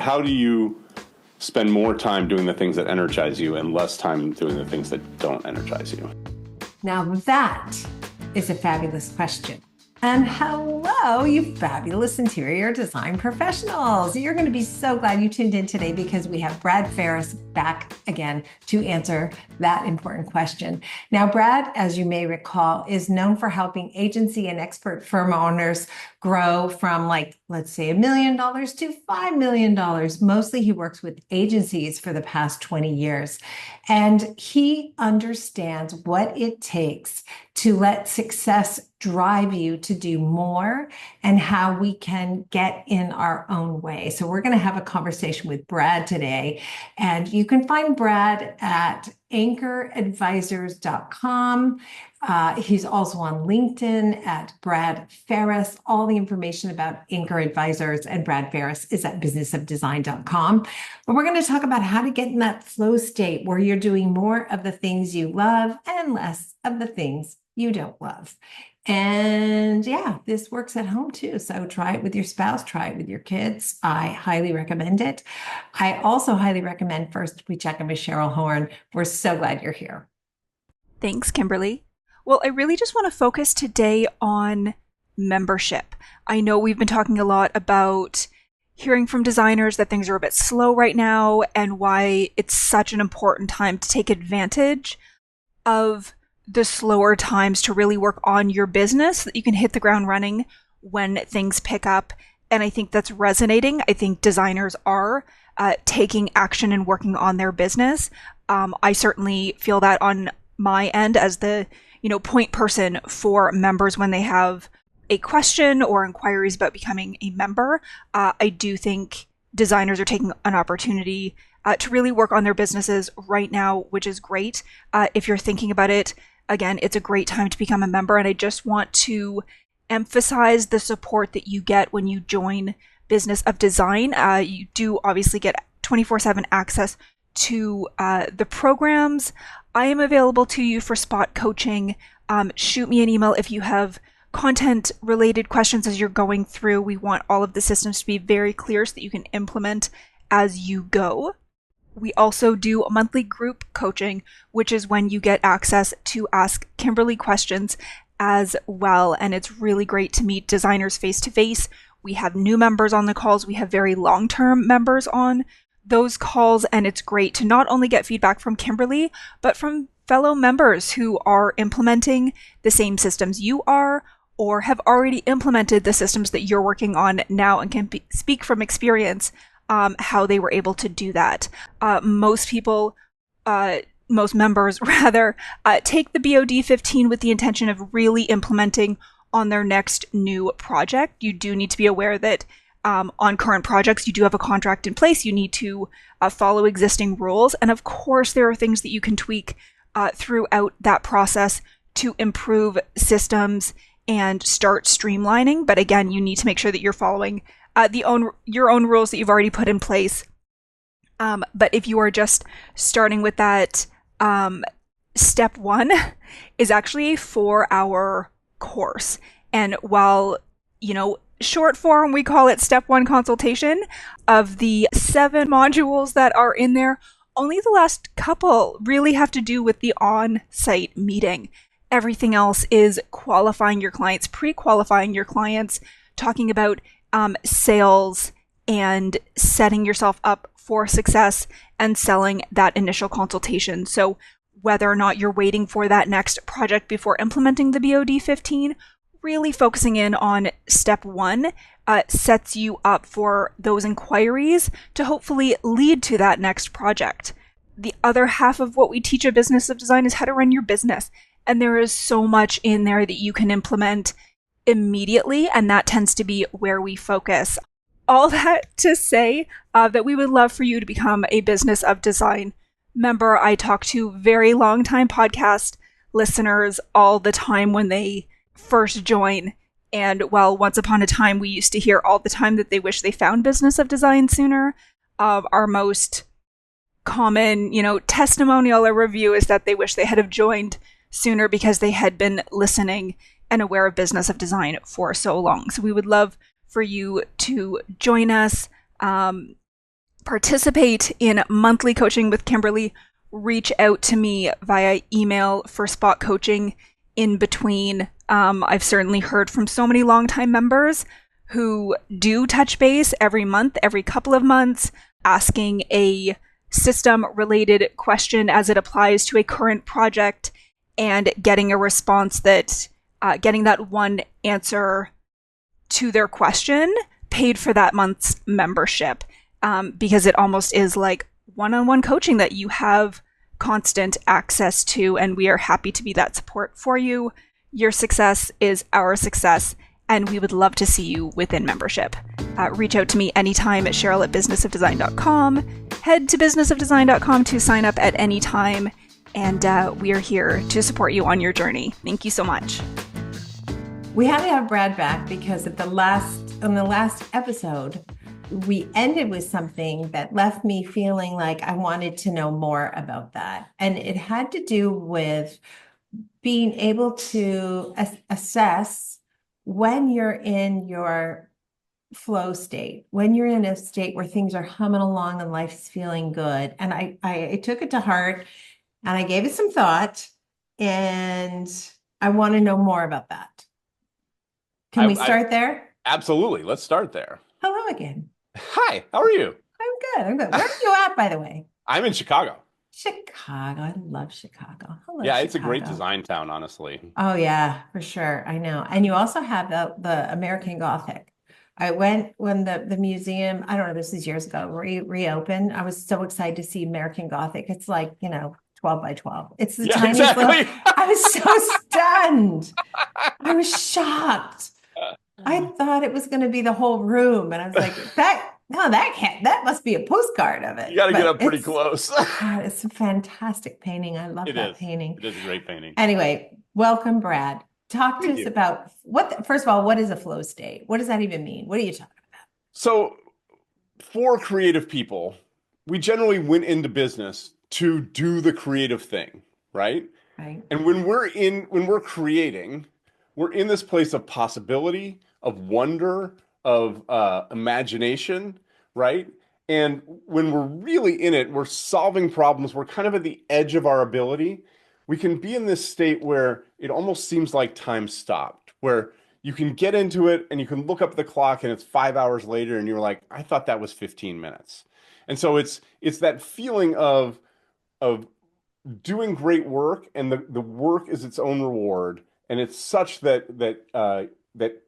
how do you spend more time doing the things that energize you and less time doing the things that don't energize you? Now that is a fabulous question. And hello, you fabulous interior design professionals. You're going to be so glad you tuned in today because we have Brad Farris back again to answer that important question. Now, Brad, as you may recall, is known for helping agency and expert firm owners grow from let's say $1 million to $5 million. Mostly he works with agencies for the past 20 years. And he understands what it takes to let success drive you to do more and how we can get in our own way. So we're going to have a conversation with Brad today. And you can find Brad at anchoradvisors.com. He's also on LinkedIn at Brad Farris. All the information about Anchor Advisors and Brad Farris is at businessofdesign.com. But we're going to talk about how to get in that flow state where you're doing more of the things you love and less of the things you don't love. And yeah, this works at home too. So try it with your spouse, try it with your kids. I highly recommend it. I also highly recommend first we check in with Cheryl Horn. We're so glad you're here. Thanks, Kimberly. Well, I really just want to focus today on membership. I know we've been talking a lot about hearing from designers that things are a bit slow right now and why it's such an important time to take advantage of the slower times to really work on your business so that you can hit the ground running when things pick up. And I think that's resonating. I think designers are taking action and working on their business. I certainly feel that on my end as the point person for members when they have a question or inquiries about becoming a member. I do think designers are taking an opportunity to really work on their businesses right now, which is great. If you're thinking about it, again, it's a great time to become a member. And I just want to emphasize the support that you get when you join Business of Design. You do obviously get 24/7 access to the programs. I am available to you for spot coaching. Shoot me an email if you have content related questions as you're going through. We want all of the systems to be very clear so that you can implement as you go. We also do monthly group coaching, which is when you get access to ask Kimberly questions as well. And it's really great to meet designers face to face. We have new members on the calls. We have very long-term members on those calls. And it's great to not only get feedback from Kimberly, but from fellow members who are implementing the same systems you are or have already implemented the systems that you're working on now and can speak from experience how they were able to do that. Most members rather, take the BOD 15 with the intention of really implementing on their next new project. You do need to be aware that on current projects, you do have a contract in place. You need to follow existing rules. And of course, there are things that you can tweak throughout that process to improve systems and start streamlining. But again, you need to make sure that you're following your own rules that you've already put in place. But if you are just starting with that, step 1 is actually a 4-hour course. And while, short form, we call it step 1 consultation, of the 7 modules that are in there, only the last couple really have to do with the on-site meeting. Everything else is qualifying your clients, pre-qualifying your clients, talking about sales and setting yourself up for success and selling that initial consultation. So whether or not you're waiting for that next project before implementing the BOD 15, really focusing in on step 1 sets you up for those inquiries to hopefully lead to that next project. The other half of what we teach at Business of Design is how to run your business. And there is so much in there that you can implement immediately, and that tends to be where we focus. All that to say that we would love for you to become a Business of Design member. I talk to very long-time podcast listeners all the time when they first join. And while once upon a time we used to hear all the time that they wish they found Business of Design sooner, our most common, testimonial or review is that they wish they had have joined sooner because they had been listening and aware of Business of Design for so long. So we would love for you to join us. participate in monthly coaching with Kimberly, reach out to me via email for spot coaching in between. I've certainly heard from so many longtime members who do touch base every month, every couple of months, asking a system related question as it applies to a current project and getting a response that, getting that one answer to their question paid for that month's membership, because it almost is like one-on-one coaching that you have constant access to, and we are happy to be that support for you. Your success is our success, and we would love to see you within membership. Reach out to me anytime at Cheryl@businessofdesign.com. Head to businessofdesign.com to sign up at any time, and we are here to support you on your journey. Thank you so much. We had to have Brad back because on the last episode, we ended with something that left me feeling like I wanted to know more about that. And it had to do with being able to assess when you're in your flow state, when you're in a state where things are humming along and life's feeling good. And I took it to heart and I gave it some thought, and I want to know more about that. Can we start there? Absolutely. Let's start there. Hello again. Hi, how are you? I'm good. Where are you at, by the way? I'm in Chicago. Chicago. I love Chicago. Hello, Yeah, Chicago. it's a great design town, honestly. Oh, yeah, for sure. I know. And you also have the American Gothic. I went when the museum, I don't know, this is years ago, reopened. I was so excited to see American Gothic. It's like, 12 by 12. It's the tiniest exactly. I was so stunned. I was shocked. I thought it was going to be the whole room. And I was like, that must be a postcard of it. You got to get up pretty close. God, it's a fantastic painting. I love that painting. It is a great painting. Anyway, welcome, Brad. Talk to us about first of all, what is a flow state? What does that even mean? What are you talking about? So for creative people, we generally went into business to do the creative thing, right? Right. And when we're creating, we're in this place of possibility, of wonder, of imagination, right? And when we're really in it, we're solving problems. We're kind of at the edge of our ability. We can be in this state where it almost seems like time stopped, where you can get into it and you can look up at the clock and it's 5 hours later and you're like, I thought that was 15 minutes. And so it's that feeling of doing great work, and the work is its own reward, and it's such that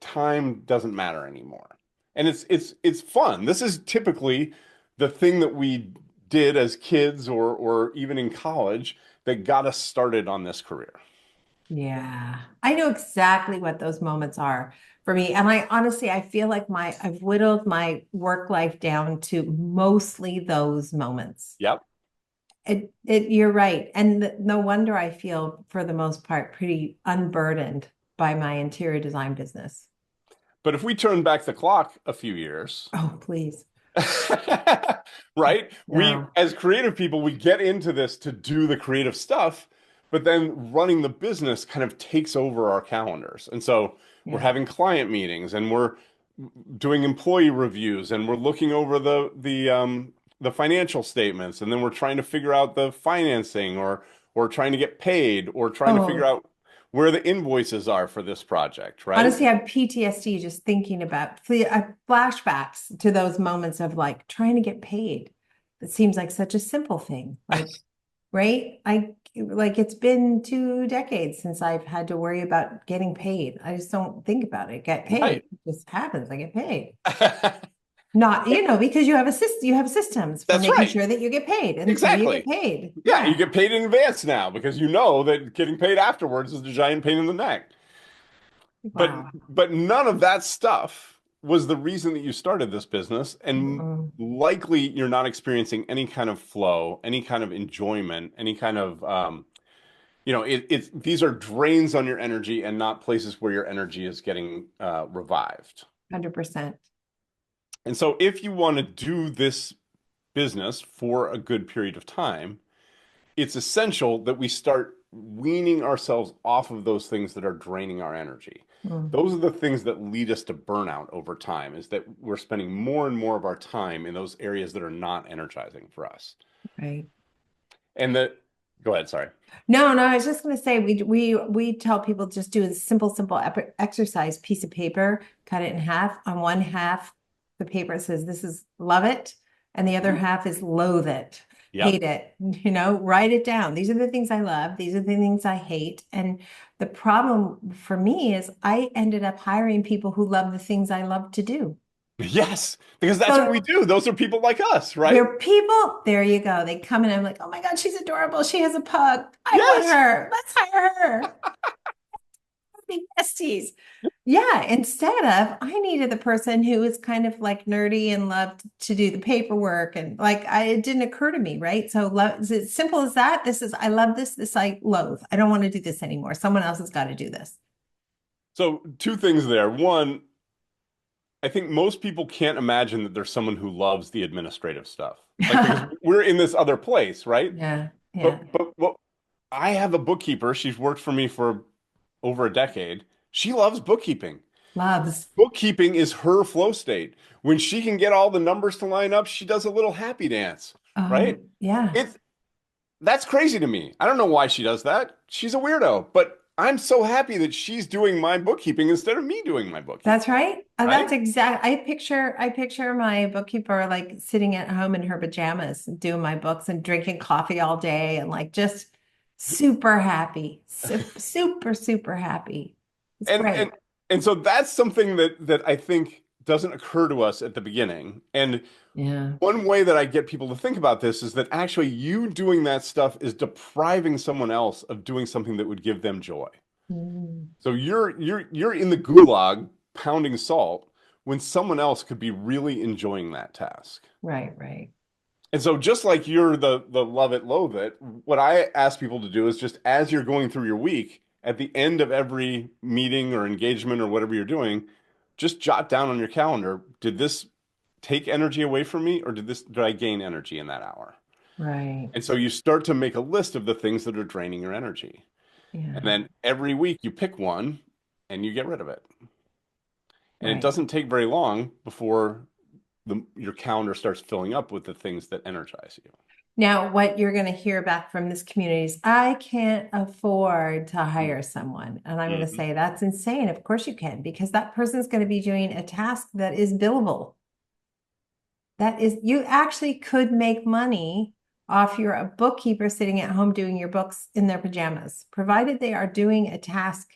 time doesn't matter anymore. And it's fun. This is typically the thing that we did as kids or even in college that got us started on this career. Yeah, I know exactly what those moments are for me. And I feel like I've whittled my work life down to mostly those moments. Yep. You're right. And no wonder I feel, for the most part, pretty unburdened by my interior design business. But if we turn back the clock a few years, oh, please. Right? No. We, as creative people, we get into this to do the creative stuff, but then running the business kind of takes over our calendars. And so we're having client meetings and we're doing employee reviews and we're looking over the financial statements, and then we're trying to figure out the financing or trying to get paid or trying to figure out where the invoices are for this project, right? Honestly, I have PTSD just thinking about flashbacks to those moments of like trying to get paid. It seems like such a simple thing, like, right? It's been 2 decades since I've had to worry about getting paid. I just don't think about it. Get paid. Right. It just happens. I get paid. Not, because you have systems for making sure that you get paid. And exactly. So you get paid. Yeah, you get paid in advance now because you know that getting paid afterwards is a giant pain in the neck. Wow. But none of that stuff was the reason that you started this business, and likely you're not experiencing any kind of flow, any kind of enjoyment, any kind of these are drains on your energy and not places where your energy is getting revived. 100%. And so if you want to do this business for a good period of time, it's essential that we start weaning ourselves off of those things that are draining our energy. Mm, those are the things that lead us to burnout over time, is that we're spending more and more of our time in those areas that are not energizing for us. right. And that, go ahead, sorry. No, no, I was just going to say we tell people just do a simple exercise piece of paper, cut it in half. On one half, the paper says this is love it, and the other half is loathe it, Yep. hate it. Write it down. These are the things I love. These are the things I hate. And the problem for me is I ended up hiring people who love the things I love to do. Yes, because that's what we So do. Those are people like us, right? they're people, there you go. They come in, I'm like, oh my God, she's adorable. She has a pug. I want Yes. her. Let's hire her. Big besties. Yeah, instead of I needed the person who was kind of like nerdy and loved to do the paperwork and it didn't occur to me, right? So love is as simple as that. This is I love this. This I loathe. I don't want to do this anymore. Someone else has got to do this. So two things there. One, I think most people can't imagine that there's someone who loves the administrative stuff. Like because we're in this other place, right? Yeah, yeah. But what I have a bookkeeper. She's worked for me for over a decade. She loves bookkeeping. Loves. Bookkeeping is her flow state. When she can get all the numbers to line up, she does a little happy dance, right? Yeah. It's That's crazy to me. I don't know why she does that. She's a weirdo, but I'm so happy that she's doing my bookkeeping instead of me doing my That's bookkeeping, right. right? That's exact. I picture my bookkeeper like sitting at home in her pajamas and doing my books and drinking coffee all day and like just super happy. Super happy. It's And great. and and so that's something that I think doesn't occur to us at the beginning. And Yeah. one way that I get people to think about this is that actually you doing that stuff is depriving someone else of doing something that would give them joy. Mm, So you're in the gulag pounding salt when someone else could be really enjoying that task. right. And so just like you're the love it, loathe it, what I ask people to do is just as you're going through your week, at the end of every meeting or engagement or whatever you're doing, just jot down on your calendar, did this take energy away from me or did I gain energy in that hour? Right. And so you start to make a list of the things that are draining your energy. And Yeah. then every week you pick one and you get rid of it. And it Right. doesn't take very long before your calendar starts filling up with the things that energize you. Now, what you're going to hear back from this community is, I can't afford to hire someone. And I'm going to Mhm. say, that's insane. Of course you can, because that person's going to be doing a task that is billable. That is, you actually could make money off your a bookkeeper sitting at home doing your books in their pajamas, provided they are doing a task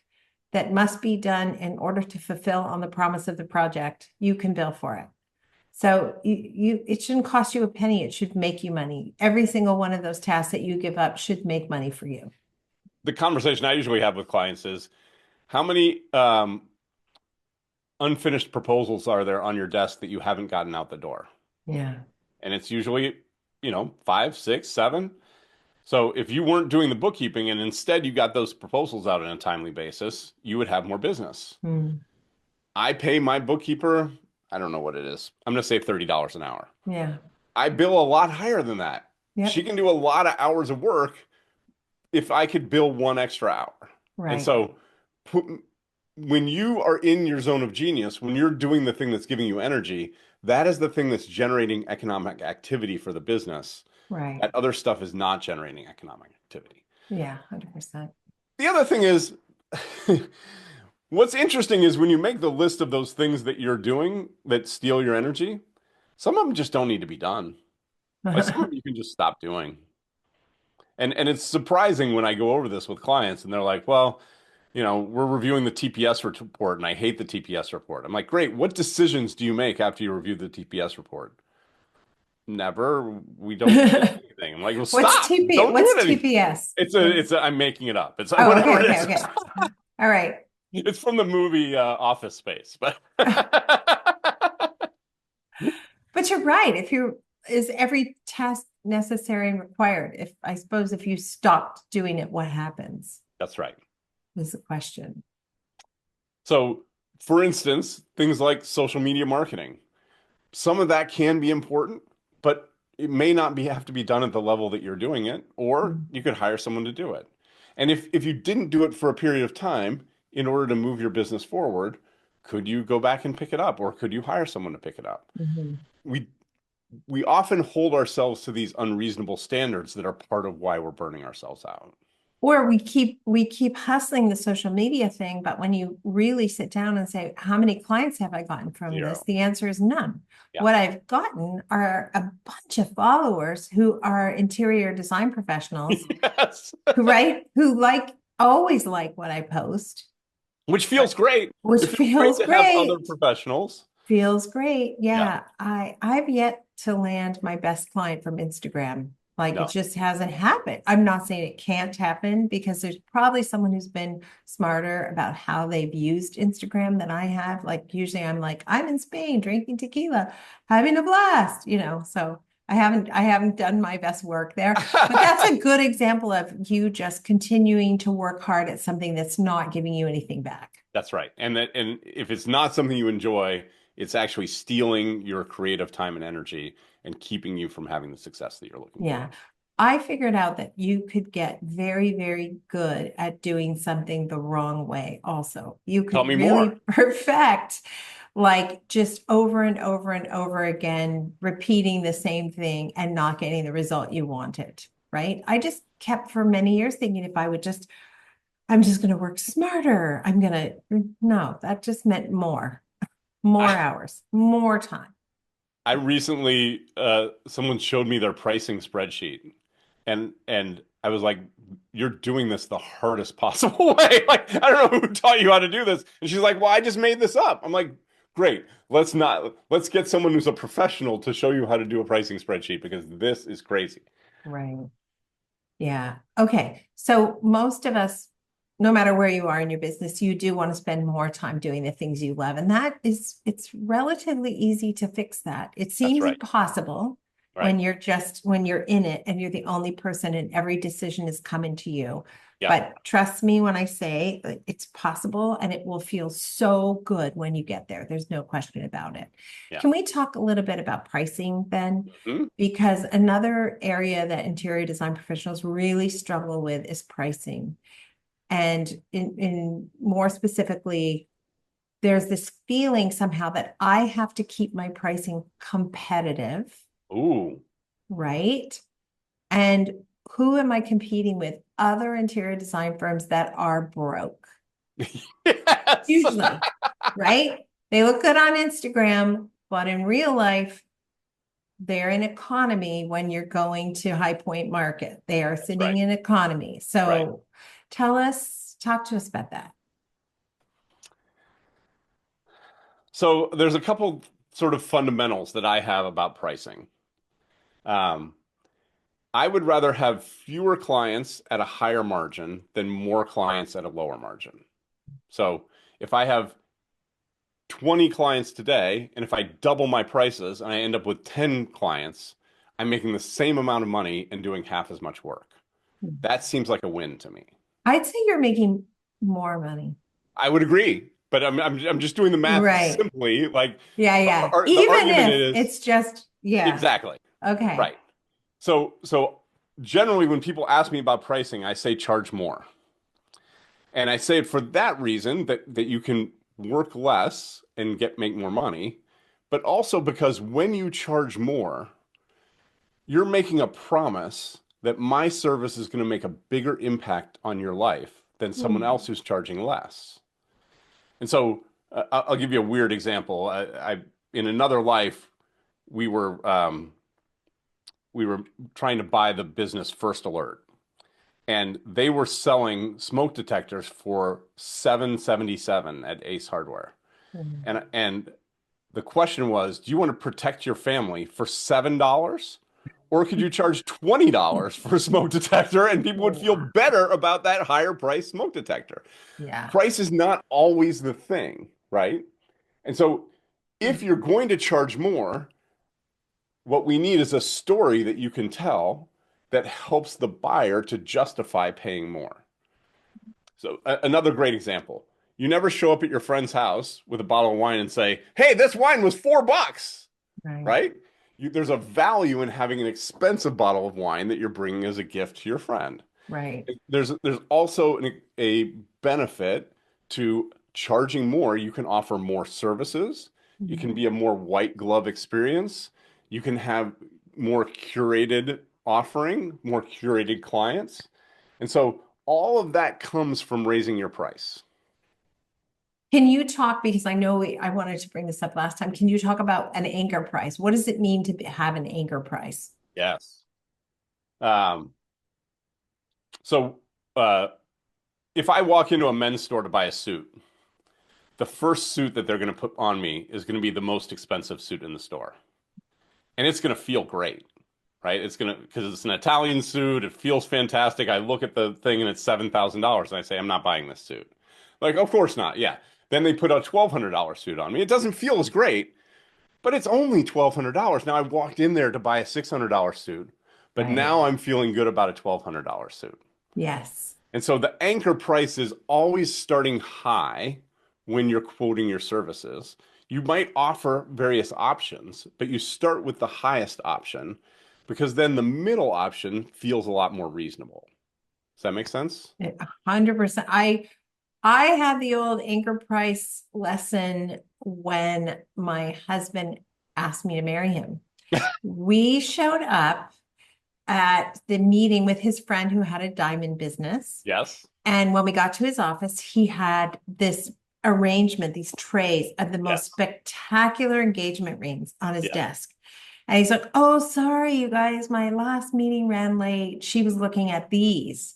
that must be done in order to fulfill on the promise of the project. You can bill for it. So it shouldn't cost you a penny. It should make you money. Every single one of those tasks that you give up should make money for you. The conversation I usually have with clients is how many unfinished proposals are there on your desk that you haven't gotten out the door? Yeah. And it's usually, five, six, seven. So if you weren't doing the bookkeeping and instead you got those proposals out on a timely basis, you would have more business. Mm. I pay my bookkeeper, I don't know what it is. I'm going to say $30 an hour. Yeah. I bill a lot higher than that. She Yep. can do a lot of hours of work if I could bill one extra hour. And Right. so put, when you are in your zone of genius, when you're doing the thing that's giving you energy, that is the thing that's generating economic activity for the business. Right. That other stuff is not generating economic activity. Yeah. 100%. The other thing is, what's interesting is when you make the list of those things that you're doing that steal your energy, some of them just don't need to be done. Like some of them you can just stop doing. And it's surprising when I go over this with clients and they're like, well, we're reviewing the TPS report and I hate the TPS report. I'm like, great. What decisions do you make after you review the TPS report? Never. We don't change anything. I'm like, well, stop. Don't do What's it any. TPS? I'm making it up. It's Oh, whatever it is. okay. All right. It's from the movie Office Space, but But you're right. Is every task necessary and required? If I suppose if you stopped doing it, what happens? that's right. Is the question. So, for instance, things like social media marketing. Some of that can be important, but it may not have to be done at the level that you're doing it, or Mm. you could hire someone to do it. And if you didn't do it for a period of time, in order to move your business forward, could you go back and pick it up, or could you hire someone to pick it up? Mhm. We we often hold ourselves to these unreasonable standards that are part of why we're burning ourselves out. Or we keep hustling the social media thing, but when you really sit down and say, how many clients have I gotten from this? Zero. The answer is none. Yeah. What I've gotten are a bunch of followers who are interior design professionals, Yes. right? Who always like what I post, Which feels great. which It feels great feels to have other great. professionals. Feels great. Yeah. Yeah. I've yet to land my best client from Instagram. Like, it No. just hasn't happened. I'm not saying it can't happen, because there's probably someone who's been smarter about how they've used Instagram than I have. Like, usually I'm like, I'm in Spain drinking tequila, having a blast, so I haven't done my best work there. But that's a good example of you just continuing to work hard at something that's not giving you anything back. That's right. And if it's not something you enjoy, it's actually stealing your creative time and energy and keeping you from having the success that you're looking for. Yeah. I figured out that you could get very, very good at doing something the wrong way also. You Tell could me really more. perfect, like, just over and over and over again, repeating the same thing and not getting the result you wanted, right? I just kept for many years thinking, if I would just, I'm just going to work smarter. No, that just meant more I hours, more time. I recently someone showed me their pricing spreadsheet, and I was like, "You're doing this the hardest possible way. Like, I don't know who taught you how to do this." And she's like, "Well, I just made this up." I'm like, "Great. Let's get someone who's a professional to show you how to do a pricing spreadsheet, because this is crazy." Right. Yeah. Okay. So most of us, no matter where you are in your business, you do want to spend more time doing the things you love. And it's relatively easy to fix that. It That's seems right. impossible Right. when you're in it and you're the only person and every decision is coming to you. Yeah. But trust me when I say it's possible, and it will feel so good when you get there. There's no question about it. Yeah. Can we talk a little bit about pricing then? Mhm. Because another area that interior design professionals really struggle with is pricing. And in more specifically, there's this feeling somehow that I have to keep my pricing competitive, Ooh. right? And who am I competing with? Other interior design firms that are broke, Yes. usually, right? They look good on Instagram, but in real life, they're in economy when you're going to High Point Market. They are That's sitting right. in economy. Right. So talk to us about that. So there's a couple sort of fundamentals that I have about pricing. Um, I would rather have fewer clients at a higher margin than more clients at a lower margin. So if I have 20 clients today, and if I double my prices and I end up with 10 clients, I'm making the same amount of money and doing half as much work. That seems like a win to me. I'd say you're making more money. I would agree, but I'm just doing the math Right. simply. Like Yeah, yeah. the Even argument if is it's just, yeah. exactly Okay. right. So generally when people ask me about pricing, I say charge more. And I say it for that reason that you can work less and make more money, but also because when you charge more, you're making a promise that my service is going to make a bigger impact on your life than someone Mm. else who's charging less. And so I'll give you a weird example. In another life, we were we were trying to buy the business First Alert, and they were selling smoke detectors for 777 at Ace Hardware. Mm. And the question was, do you want to protect your family for $7? Or could you charge $20 for a smoke detector and people would feel Wow. better about that higher price smoke detector? Yeah. Price is not always the thing, right? And so if you're going to charge more, what we need is a story that you can tell that helps the buyer to justify paying more. So another great example. You never show up at your friend's house with a bottle of wine and say, "Hey, this wine was $4," Right. right? There's a value in having an expensive bottle of wine that you're bringing as a gift to your friend. Right. There's also a benefit to charging more. You can offer more services. You Mhm. can be a more white glove experience. You can have more curated offering, more curated clients. And so all of that comes from raising your price. Can you talk, because I know I wanted to bring this up last time. Can you talk about an anchor price? What does it mean to have an anchor price? Yes. Um, so uh, if I walk into a men's store to buy a suit, the first suit that they're going to put on me is going to be the most expensive suit in the store. And it's going to feel great, right? It's going to, because it's an Italian suit. It feels fantastic. I look at the thing and it's $7,000 and I say, I'm not buying this suit. Like, of course not. Yeah. Then they put a $1,200 suit on me. It doesn't feel as great, but it's only $1,200. Now I walked in there to buy a $600 suit, but Right. now I'm feeling good about a $1,200 suit. Yes. And so the anchor price is always starting high when you're quoting your services. You might offer various options, but you start with the highest option because then the middle option feels a lot more reasonable. Does that make sense? 100%. I had the old anchor price lesson when my husband asked me to marry him. We showed up at the meeting with his friend who had a diamond business. Yes. And when we got to his office, he had this arrangement, these trays of the most Yes. spectacular engagement rings on his Yes. desk. And he's like, "Oh, sorry, you guys, my last meeting ran late. She was looking at these."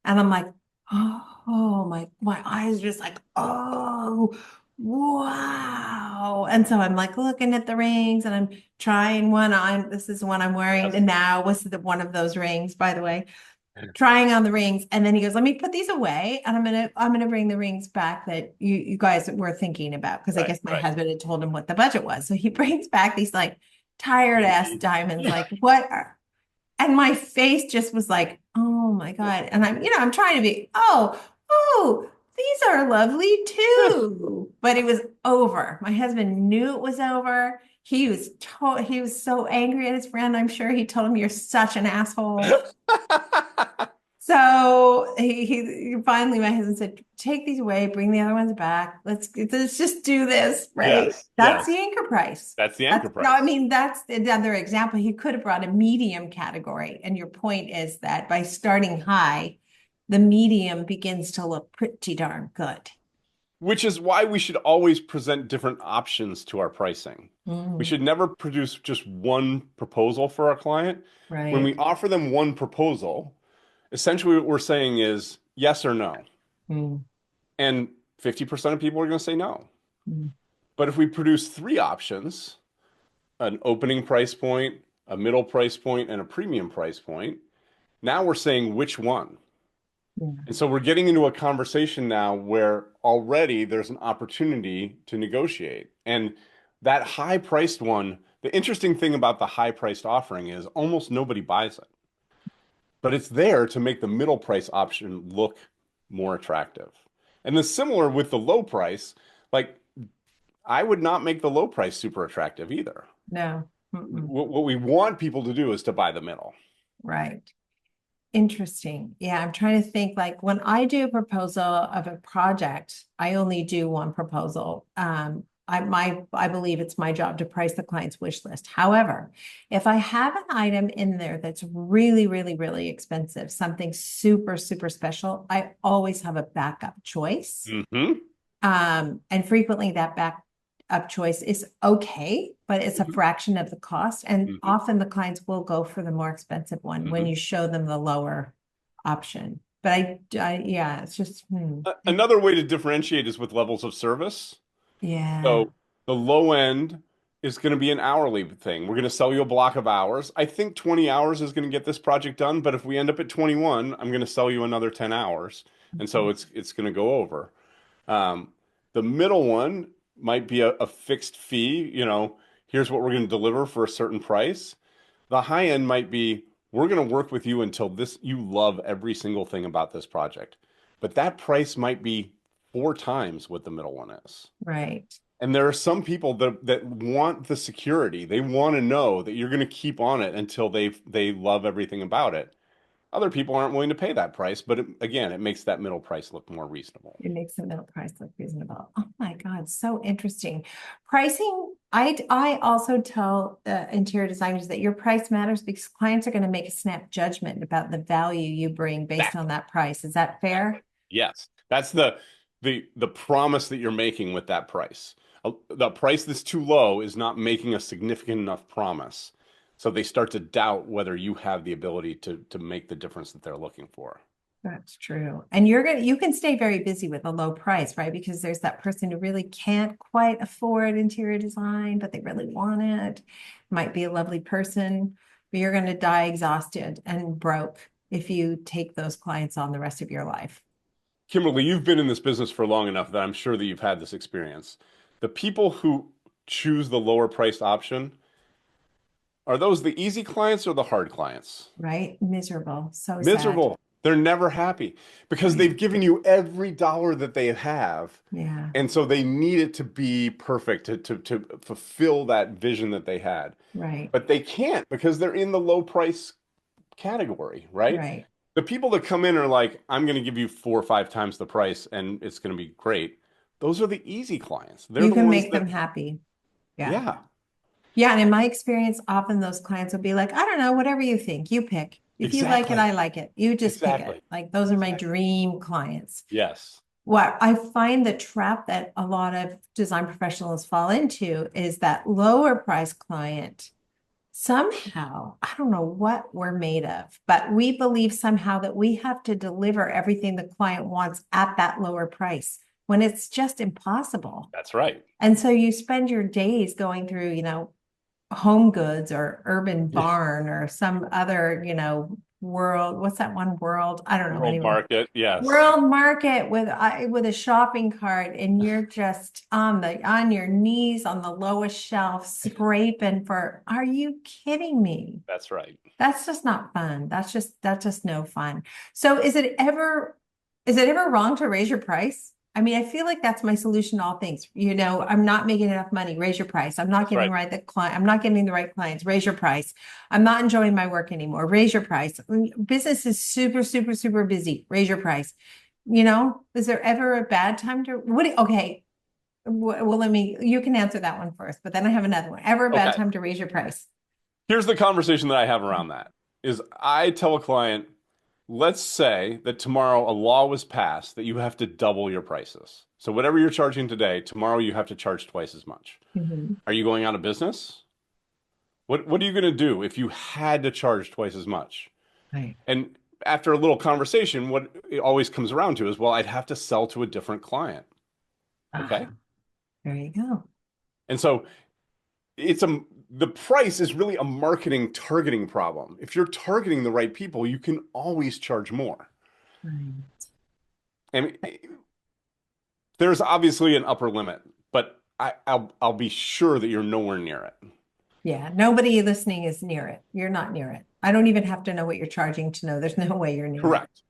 And I'm like, "Oh, my eyes just like, oh, wow." And so I'm like looking at the rings and I'm trying one on. This is one I'm wearing Yes. and now. Was the one of those rings, by the way, trying on the rings. And then he goes, "Let me put these away. And I'm gonna bring the rings back that you guys were thinking about." Because I Right. guess my Right. husband had told him what the budget was. So he brings back these like tired ass Maybe. diamonds. Like, what are, and my face just was like, "Oh my God." And I'm trying to be, oh, these are lovely too. But it was over. My husband knew it was over. He was so angry at his friend. I'm sure he told him, "You're such an asshole." So he finally, my husband said, "Take these away, bring the other ones back. Let's just do this, right?" Yes. That's the Yes. anchor price. That's the anchor That's no, I price. mean, that's another example. He could have brought a medium category. And your point is that by starting high, the medium begins to look pretty darn good. Which is why we should always present different options to our pricing. We Mm, should never produce just one proposal for our client. When we right. offer them one proposal, essentially what we're saying is yes or no. Mm, And 50% of people are going to say no. mm, But if we produce three options, an opening price point, a middle price point, and a premium price point, now we're saying which one. yeah. And so we're getting into a conversation now where already there's an opportunity to negotiate. And that high priced one, the interesting thing about the high priced offering is almost nobody buys it, but it's there to make the middle price option look more attractive. And then similar with the low price, like I would not make the low price super attractive either. No. Mm-mm. What we want people to do is to buy the middle. Right. Interesting. Yeah, I'm trying to think like when I do a proposal of a project, I only do one proposal. I believe it's my job to price the client's wish list. However, if I have an item in there that's really, really, really expensive, something super, super special, I always have a backup choice. Hmm. And frequently that backup choice is okay, but it's a fraction of the cost. And Hmm. often the clients will go for the more expensive one when Hmm. you show them the lower option. But yeah, it's just, Another way to differentiate is with levels of service. yeah, So the low end is going to be an hourly thing. We're going to sell you a block of hours. I think 20 hours is going to get this project done, but if we end up at 21, I'm going to sell you another 10 hours. And so it's going to go over. Um, the middle one might be a fixed fee, here's what we're going to deliver for a certain price. The high end might be we're going to work with you until this you love every single thing about this project. But that price might be four times what the middle one is. right. And there are some people that want the security. They want to know that you're going to keep on it until they love everything about it. Other people aren't willing to pay that price, but again, it makes that middle price look more reasonable. It makes the middle price look reasonable. Oh my God, so interesting. Pricing, I also tell interior designers that your price matters because clients are going to make a snap judgment about the value you bring based on Exactly. that price. Is that fair? Yes. That's the promise that you're making with that price. The price that's too low is not making a significant enough promise. So they start to doubt whether you have the ability to make the difference that they're looking for. That's true. And you can stay very busy with a low price, right? Because there's that person who really can't quite afford interior design, but they really want it. Might be a lovely person, but you're going to die exhausted and broke if you take those clients on the rest of your life. Kimberly, you've been in this business for long enough that I'm sure that you've had this experience. The people who choose the lower priced option, are those the easy clients or the hard clients? Right? Miserable. So sad. Miserable. They're never happy because Right. they've given you every dollar that they have. Yeah. And so they need it to be perfect to fulfill that vision that they had. Right. But they can't because they're in the low price category, right? Right. The people that come in are like, I'm going to give you 4 or 5 times the price and it's going to be great. Those are the easy clients. They're You the can ones make that, them happy. Yeah. yeah, Yeah, and in my experience, often those clients will be like, I don't know, whatever you think, you pick. If you like it, exactly. I like it. You just pick it. Exactly. Like those are my Exactly. dream clients. Yes. What I find the trap that a lot of design professionals fall into is that lower price client. Somehow, I don't know what we're made of, but we believe somehow that we have to deliver everything the client wants at that lower price when it's just impossible. That's right. And so you spend your days going through, Home Goods or Urban Yeah. Barn or some other, world. What's that one world? I don't know. World Anyway, market. Yes. World Market with a shopping cart, and you're just on your knees on the lowest shelf, scraping for. Are you kidding me? That's right. That's just not fun. That's just no fun. So is it ever wrong to raise your price? I mean, I feel like that's my solution to all things. I'm not making enough money. Raise your price. I'm not That's getting right. right the client. I'm not getting the right clients. Raise your price. I'm not enjoying my work anymore. Raise your price. Business is super, super, super busy. Raise your price. Is there ever a bad time to okay. Well, you can answer that one first, but then I have another one. Ever a bad Okay. time to raise your price? Here's the conversation that I have around that is I tell a client, let's say that tomorrow a law was passed that you have to double your prices. So whatever you're charging today, tomorrow you have to charge twice as much. Mhm. Are you going out of business? What are you going to do if you had to charge twice as much? Right. And after a little conversation, what it always comes around to is, well, I'd have to sell to a different client. Ah, Okay. there you go. And so the price is really a marketing targeting problem. If you're targeting the right people, you can always charge more. Right. And there's obviously an upper limit, but I'll be sure that you're nowhere near it. Yeah, nobody listening is near it. You're not near it. I don't even have to know what you're charging to know there's no way you're near it. Correct.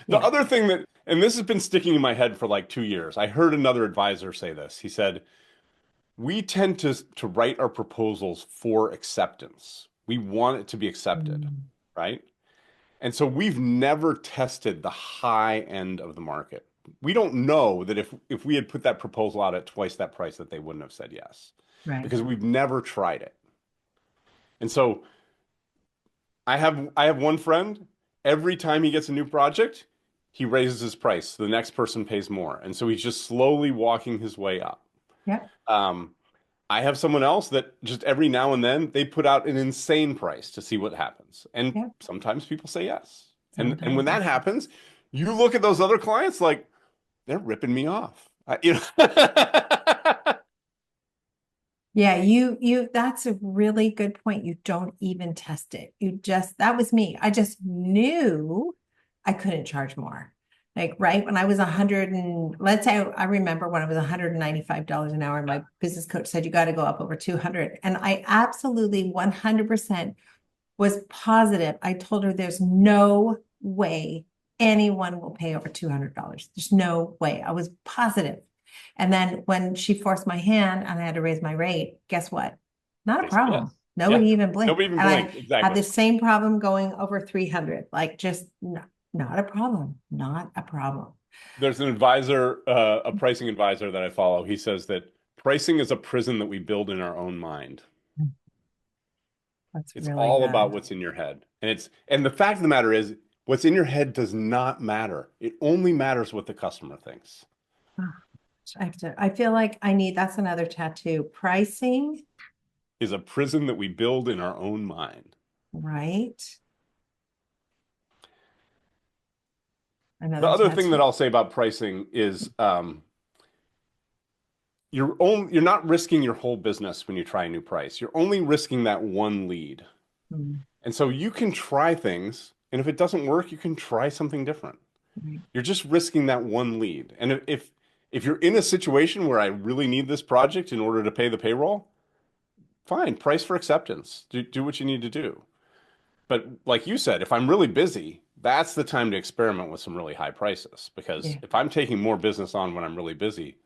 The Yeah. other thing that, and this has been sticking in my head for like 2 years, I heard another advisor say this. He said, we tend to write our proposals for acceptance. We want it to be accepted, Mm, right? And so we've never tested the high end of the market. We don't know that if we had put that proposal out at twice that price that they wouldn't have said yes right. because we've never tried it. And so I have one friend, every time he gets a new project, he raises his price. So the next person pays more. And so he's just slowly walking his way up. Yep. Um, I have someone else that just every now and then they put out an insane price to see what happens. And Yep. sometimes people say yes. And when Sometimes. that happens, you look at those other clients like they're ripping me off. That's Yeah, that's a really good point. You don't even test it. That was me. I just knew I couldn't charge more. Like, right when I was 100 and let's say I remember when I was $195 an hour, my business coach said, you got to go up over 200. And I absolutely 100% was positive. I told her there's no way anyone will pay over $200. There's no way. I was positive. And then when she forced my hand and I had to raise my rate, guess what? Not a yes. problem. Nobody Yeah. even blinked. Nobody even And blinked. I had Exactly. the same problem going over 300, like just not a problem, not a problem. There's an advisor, a pricing advisor that I follow. He says that pricing is a prison that we build in our own mind. That's It's really all about good. what's in your head. And the fact of the matter is, what's in your head does not matter. It only matters what the customer thinks. Oh, I feel like I need, that's another tattoo. Pricing, Is a prison that we build in our own mind. right? The Another other thing that tattoo. I'll say about pricing is you're not risking your whole business when you try a new price. You're only risking that one lead. Hmm, And so you can try things, and if it doesn't work, you can try something different. right. You're just risking that one lead. And if you're in a situation where I really need this project in order to pay the payroll, fine, price for acceptance. Do what you need to do. But like you said, if I'm really busy, that's the time to experiment with some really high prices. Because Yeah. if I'm taking more business on when I'm really busy,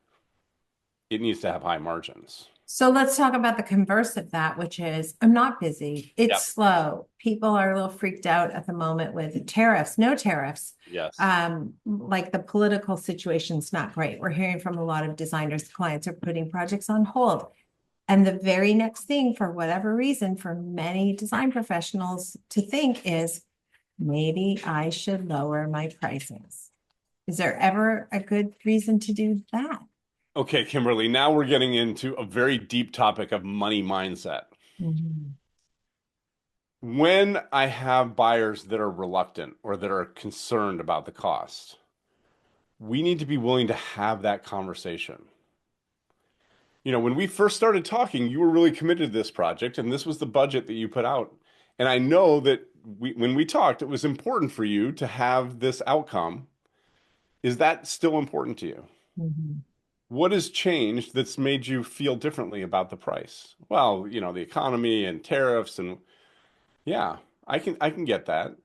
it needs to have high margins. So let's talk about the converse of that, which is I'm not busy. It's Yep. slow. People are a little freaked out at the moment with tariffs, no tariffs. Yes. Like the political situation's not great. We're hearing from a lot of designers, clients are putting projects on hold. And the very next thing, for whatever reason, for many design professionals to think is maybe I should lower my prices. Is there ever a good reason to do that? Okay, Kimberly, now we're getting into a very deep topic of money mindset. Mhm. When I have buyers that are reluctant or that are concerned about the cost, we need to be willing to have that conversation. When we first started talking, you were really committed to this project, and this was the budget that you put out. And I know that when we talked, it was important for you to have this outcome. Is that still important to you? Mhm. What has changed that's made you feel differently about the price? Well, the economy and tariffs and yeah, I can get that.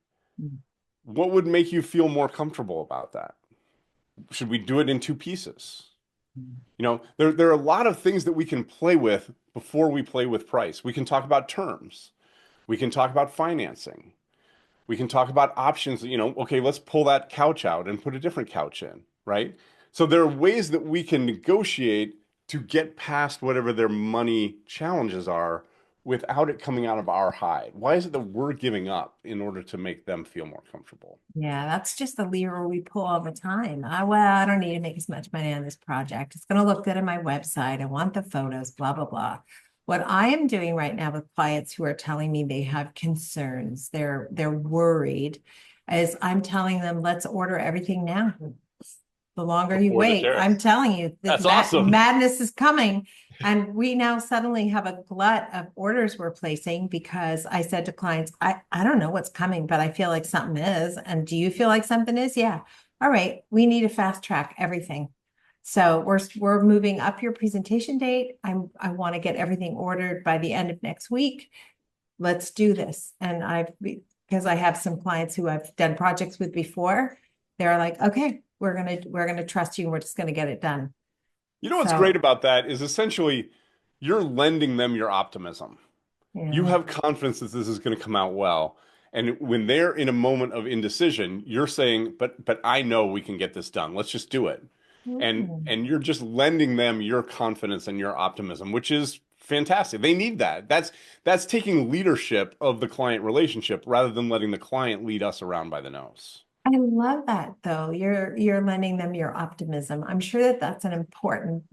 Mhm. What would make you feel more comfortable about that? Should we do it in two pieces? There are a lot of things that we can play with before we play with price. We can talk about terms. We can talk about financing. We can talk about options. Okay, let's pull that couch out and put a different couch in, right? So there are ways that we can negotiate to get past whatever their money challenges are without it coming out of our hide. Why is it that we're giving up in order to make them feel more comfortable? Yeah, that's just the lever we pull all the time. Well, I don't need to make as much money on this project. It's going to look good on my website. I want the photos, blah, blah, blah. What I am doing right now with clients who are telling me they have concerns, they're worried, is I'm telling them, let's order everything now. The longer you Before the wait, I'm tariffs. telling you that That's awesome. madness is coming. And we now suddenly have a glut of orders we're placing because I said to clients, I don't know what's coming, but I feel like something is. And do you feel like something is? Yeah. All right. We need to fast track everything. So we're moving up your presentation date. I want to get everything ordered by the end of next week. Let's do this. And because I have some clients who I've done projects with before, they're like, okay, we're gonna trust you and we're just gonna get it done. You know what's great So about that is essentially you're lending them your optimism. You yeah. have confidence that this is going to come out well. And when they're in a moment of indecision, you're saying, but I know we can get this done. Let's just do it. And Mm. and you're just lending them your confidence and your optimism, which is fantastic. They need that. That's taking leadership of the client relationship rather than letting the client lead us around by the nose. I love that though. You're lending them your optimism. I'm sure that that's an important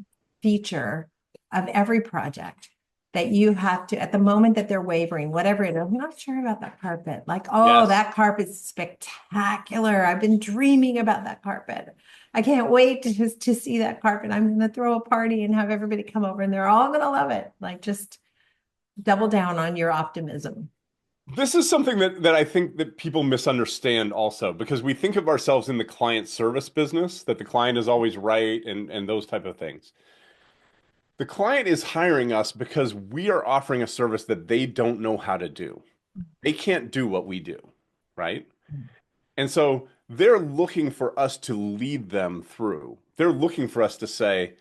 feature of every project that you have to, at the moment that they're wavering, whatever it is, I'm not sure about that carpet. Like, oh, Yes. that carpet's spectacular. I've been dreaming about that carpet. I can't wait to see that carpet. I'm going to throw a party and have everybody come over and they're all going to love it. Like, just double down on your optimism. This is something that I think that people misunderstand also because we think of ourselves in the client service business, that the client is always right and those type of things. The client is hiring us because we are offering a service that they don't know how to do. They can't do what we do, right? And so they're looking for us to lead them through. They're looking for us to say,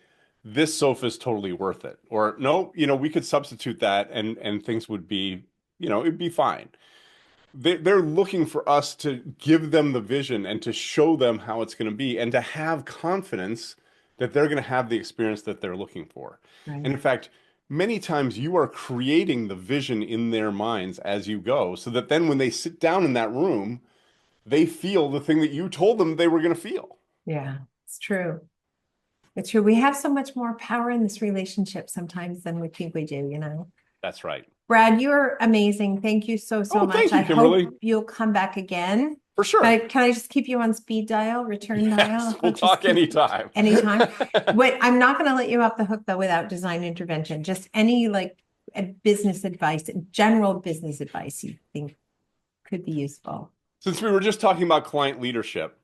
this sofa is totally worth it. Or no, we could substitute that and things would be, it'd be fine. They're looking for us to give them the vision and to show them how it's going to be and to have confidence that they're going to have the experience that they're looking for. And Right. in fact, many times you are creating the vision in their minds as you go, so that then when they sit down in that room, they feel the thing that you told them they were going to feel. Yeah, it's true. It's true. We have so much more power in this relationship sometimes than we think we do, you know. That's right. Brad, you're amazing. Thank you so, so Oh, much. thank I you, hope Kimberly. you'll come back again. For Can I, sure. can I just keep you on speed dial, return Yes, dial? I'll we'll just talk keep anytime. anytime. Wait, I'm not going to let you off the hook though without design intervention. Just any like business advice, general business advice you think could be useful. Since we were just talking about client leadership,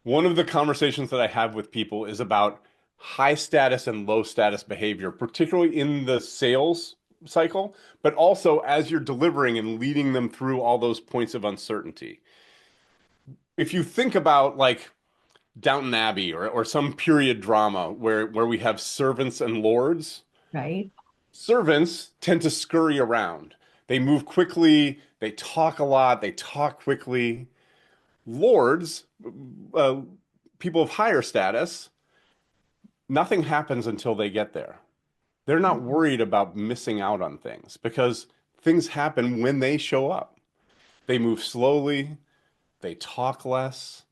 one of the conversations that I have with people is about high status and low status behavior, particularly in the sales cycle, but also as you're delivering and leading them through all those points of uncertainty. If you think about like Downton Abbey or some period drama where we have servants and lords, Right? servants tend to scurry around. They move quickly, they talk a lot, they talk quickly. Lords, uh, people of higher status, nothing happens until they get there. They're not worried about missing out on things because things happen when they show up. They move slowly, they talk less.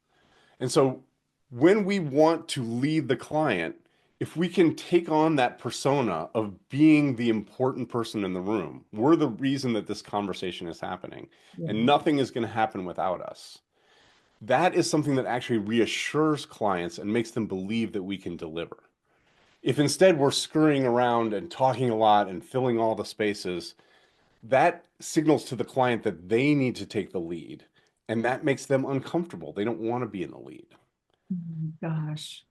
And so when we want to lead the client, if we can take on that persona of being the important person in the room, we're the reason that this conversation is happening, Yeah. and nothing is going to happen without us. That is something that actually reassures clients and makes them believe that we can deliver. If instead we're scurrying around and talking a lot and filling all the spaces, that signals to the client that they need to take the lead. And that makes them uncomfortable. They don't want to be in the lead. Oh my gosh.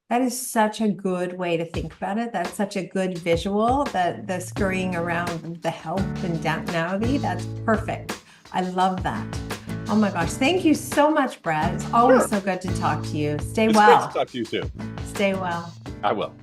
That is such a good way to think about it. That's such a good visual, that the scurrying around the help and downtownity. That's perfect. I love that. Oh my gosh. Thank you so much, Brad. It's always Sure. so good to talk to you. Stay It's great to well. talk to you too. Stay well. I will.